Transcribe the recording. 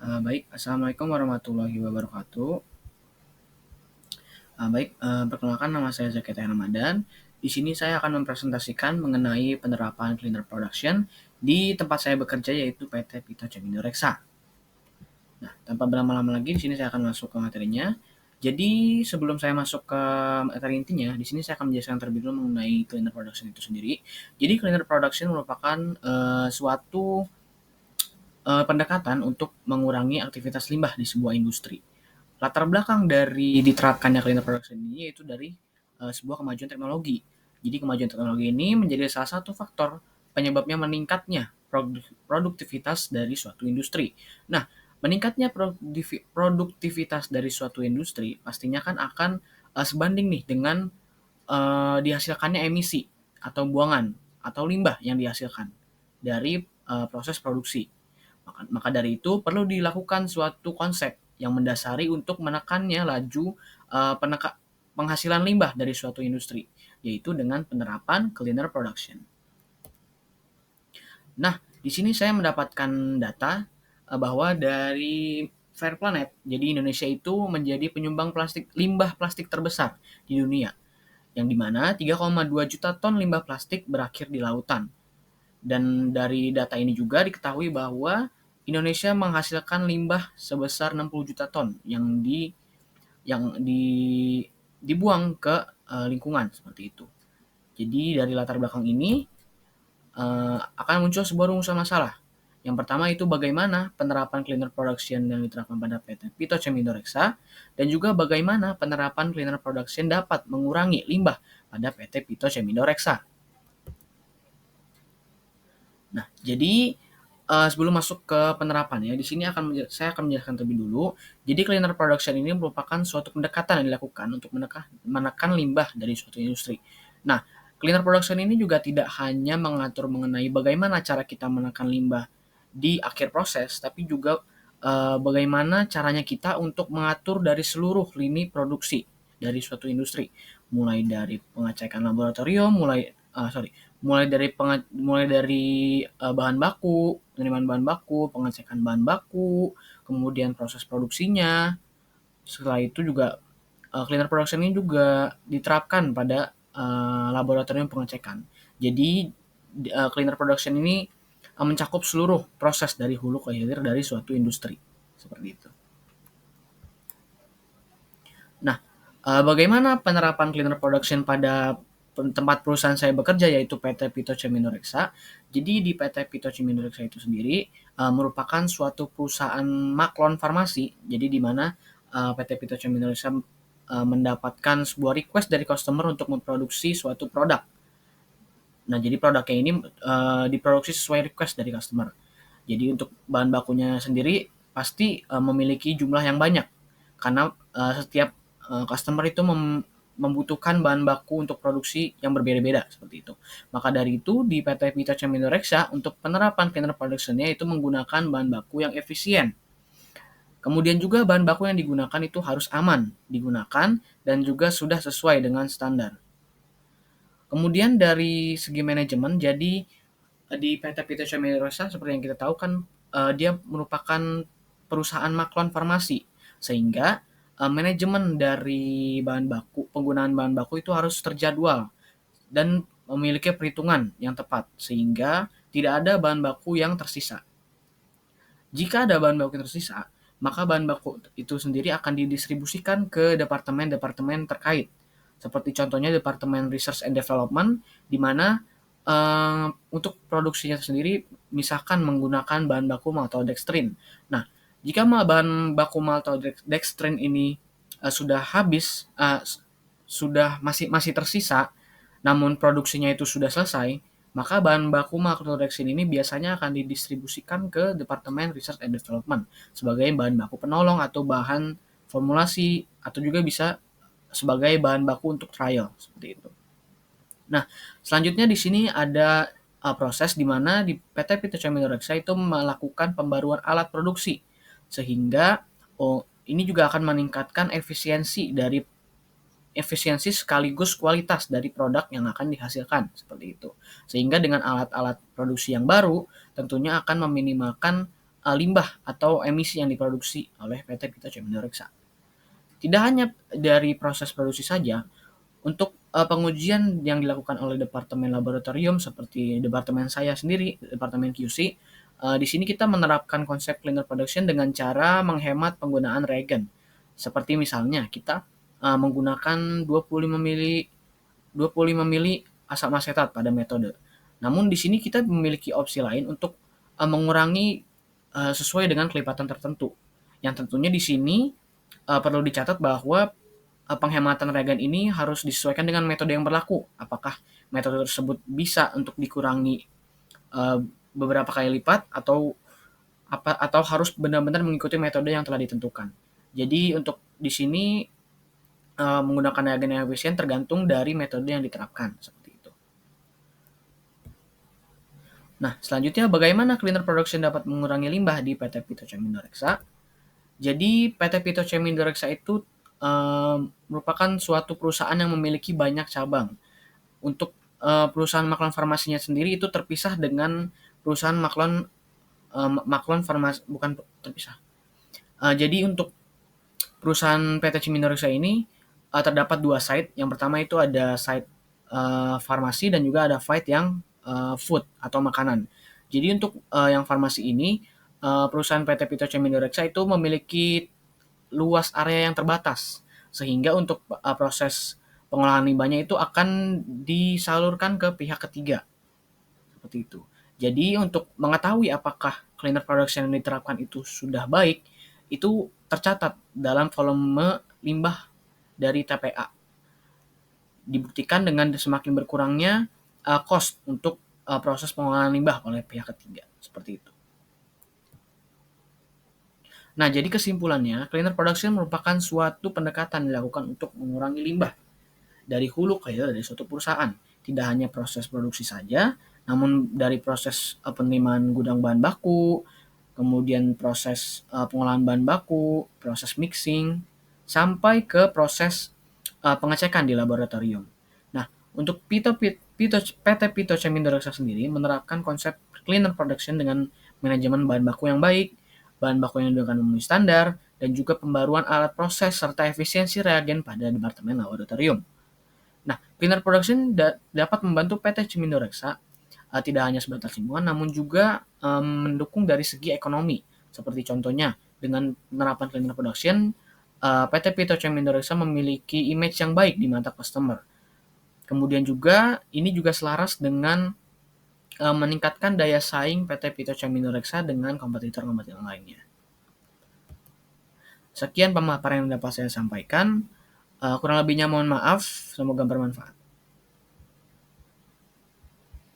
Baik, Assalamualaikum warahmatullahi wabarakatuh. Perkenalkan nama saya Zaki Ramadan. Di sini saya akan mempresentasikan mengenai penerapan cleaner production di tempat saya bekerja yaitu PT Pito Cemindo Reksa. Nah, tanpa berlama-lama lagi di sini saya akan masuk ke materinya. Jadi sebelum saya masuk ke materi intinya, di sini saya akan menjelaskan terlebih dulu mengenai cleaner production itu sendiri. Jadi cleaner production merupakan suatu pendekatan untuk mengurangi aktivitas limbah di sebuah industri. Latar belakang dari diterapkannya cleaner production ini yaitu dari sebuah kemajuan teknologi. Jadi kemajuan teknologi ini menjadi salah satu faktor penyebabnya meningkatnya produktivitas dari suatu industri. Nah, meningkatnya produktivitas dari suatu industri pastinya kan akan sebanding nih dengan dihasilkannya emisi atau buangan atau limbah yang dihasilkan dari proses produksi. Maka dari itu perlu dilakukan suatu konsep yang mendasari untuk menekannya laju penghasilan limbah dari suatu industri, yaitu dengan penerapan cleaner production. Nah, di sini saya mendapatkan data bahwa dari Fair Planet, jadi Indonesia itu menjadi penyumbang limbah plastik terbesar di dunia, yang dimana 3,2 juta ton limbah plastik berakhir di lautan. Dan dari data ini juga diketahui bahwa Indonesia menghasilkan limbah sebesar 60 juta ton yang dibuang ke lingkungan seperti itu. Jadi dari latar belakang ini akan muncul sebuah rumusan masalah. Yang pertama itu bagaimana penerapan cleaner production yang diterapkan pada PT Pito Cemindo Reksa dan juga bagaimana penerapan cleaner production dapat mengurangi limbah pada PT Pito Cemindo Reksa. Nah, jadi sebelum masuk ke penerapan ya, di sini saya akan menjelaskan terlebih dulu. Jadi cleaner production ini merupakan suatu pendekatan yang dilakukan untuk menekan limbah dari suatu industri. Nah, cleaner production ini juga tidak hanya mengatur mengenai bagaimana cara kita menekan limbah di akhir proses, tapi juga bagaimana caranya kita untuk mengatur dari seluruh lini produksi dari suatu industri, mulai dari pengecekan laboratorium, mulai dari bahan baku, penerimaan bahan baku, pengecekan bahan baku, kemudian proses produksinya. Setelah itu juga cleaner production ini juga diterapkan pada laboratorium pengecekan. Jadi cleaner production ini mencakup seluruh proses dari hulu ke hilir dari suatu industri. Seperti itu. Nah, bagaimana penerapan cleaner production pada tempat perusahaan saya bekerja yaitu PT Pito Cemindo Reksa. Jadi di PT Pito Cemindo Reksa itu sendiri merupakan suatu perusahaan maklon farmasi. Jadi di mana PT Pito Cemindo Reksa mendapatkan sebuah request dari customer untuk memproduksi suatu produk. Nah, jadi produknya ini diproduksi sesuai request dari customer. Jadi untuk bahan bakunya sendiri pasti memiliki jumlah yang banyak karena setiap customer itu membutuhkan bahan baku untuk produksi yang berbeda-beda seperti itu. Maka dari itu di PT Pita Cemindo Reksa untuk penerapan cleaner production-nya itu menggunakan bahan baku yang efisien. Kemudian juga bahan baku yang digunakan itu harus aman digunakan dan juga sudah sesuai dengan standar. Kemudian dari segi manajemen, jadi di PT PT Cemirosa seperti yang kita tahu kan dia merupakan perusahaan maklon farmasi sehingga manajemen dari penggunaan bahan baku itu harus terjadwal dan memiliki perhitungan yang tepat sehingga tidak ada bahan baku yang tersisa. Jika ada bahan baku yang tersisa, maka bahan baku itu sendiri akan didistribusikan ke departemen-departemen terkait. Seperti contohnya Departemen Research and Development, di mana untuk produksinya sendiri misalkan menggunakan bahan baku maltodextrin. Nah, jika bahan baku maltodextrin ini sudah habis, sudah masih tersisa, namun produksinya itu sudah selesai, maka bahan baku maltodextrin ini biasanya akan didistribusikan ke Departemen Research and Development sebagai bahan baku penolong atau bahan formulasi atau juga bisa sebagai bahan baku untuk trial seperti itu. Nah, selanjutnya di sini ada proses di mana di PT Pito Cemindo Reksa itu melakukan pembaruan alat produksi sehingga ini juga akan meningkatkan efisiensi sekaligus kualitas dari produk yang akan dihasilkan seperti itu. Sehingga dengan alat-alat produksi yang baru tentunya akan meminimalkan limbah atau emisi yang diproduksi oleh PT Pito Ceminoreksa. Tidak hanya dari proses produksi saja, untuk pengujian yang dilakukan oleh departemen laboratorium seperti departemen saya sendiri, departemen QC, di sini kita menerapkan konsep cleaner production dengan cara menghemat penggunaan reagen. Seperti misalnya kita menggunakan 25 mili asam asetat pada metode. Namun di sini kita memiliki opsi lain untuk mengurangi sesuai dengan kelipatan tertentu. Yang tentunya di sini perlu dicatat bahwa penghematan reagen ini harus disesuaikan dengan metode yang berlaku. Apakah metode tersebut bisa untuk dikurangi uh, beberapa kali lipat atau harus benar-benar mengikuti metode yang telah ditentukan. Jadi untuk di sini menggunakan reagen yang efisien tergantung dari metode yang diterapkan seperti itu. Nah, selanjutnya bagaimana cleaner production dapat mengurangi limbah di PT Pito Ceminoreksa? Jadi PT Pito Ceminoreksa itu merupakan suatu perusahaan yang memiliki banyak cabang. Untuk perusahaan Maklon Farmasinya sendiri itu terpisah dengan perusahaan Maklon Farmasi, bukan terpisah. Jadi untuk perusahaan PT Ceminoreksa ini terdapat dua site. Yang pertama itu ada site farmasi dan juga ada site yang food atau makanan. Jadi untuk yang farmasi ini perusahaan PT Pito Ceminoreksa itu memiliki luas area yang terbatas sehingga untuk proses pengolahan limbahnya itu akan disalurkan ke pihak ketiga seperti itu. Jadi untuk mengetahui apakah cleaner production yang diterapkan itu sudah baik, itu tercatat dalam volume limbah dari TPA. Dibuktikan dengan semakin berkurangnya cost untuk proses pengolahan limbah oleh pihak ketiga seperti itu. Nah, jadi kesimpulannya, cleaner production merupakan suatu pendekatan dilakukan untuk mengurangi limbah dari hulu ke hilir dari suatu perusahaan. Tidak hanya proses produksi saja, namun dari proses penerimaan gudang bahan baku, kemudian proses pengolahan bahan baku, proses mixing, sampai ke proses pengecekan di laboratorium. Nah, untuk PT Pito Ceminoreksa sendiri menerapkan konsep cleaner production dengan manajemen bahan baku yang baik, bahan baku yang dengan memenuhi standar, dan juga pembaruan alat proses serta efisiensi reagen pada departemen laboratorium. Nah, cleaner production dapat membantu PT Ceminoreksa tidak hanya sebatas lingkungan, namun juga mendukung dari segi ekonomi. Seperti contohnya, dengan penerapan cleaner production, PT Pito Ceminoreksa memiliki image yang baik di mata customer. Kemudian juga, ini juga selaras dengan meningkatkan daya saing PT Pito Ceminoreksa dengan kompetitor-kompetitor lainnya. Sekian pemaparan yang dapat saya sampaikan. Kurang lebihnya mohon maaf, semoga bermanfaat.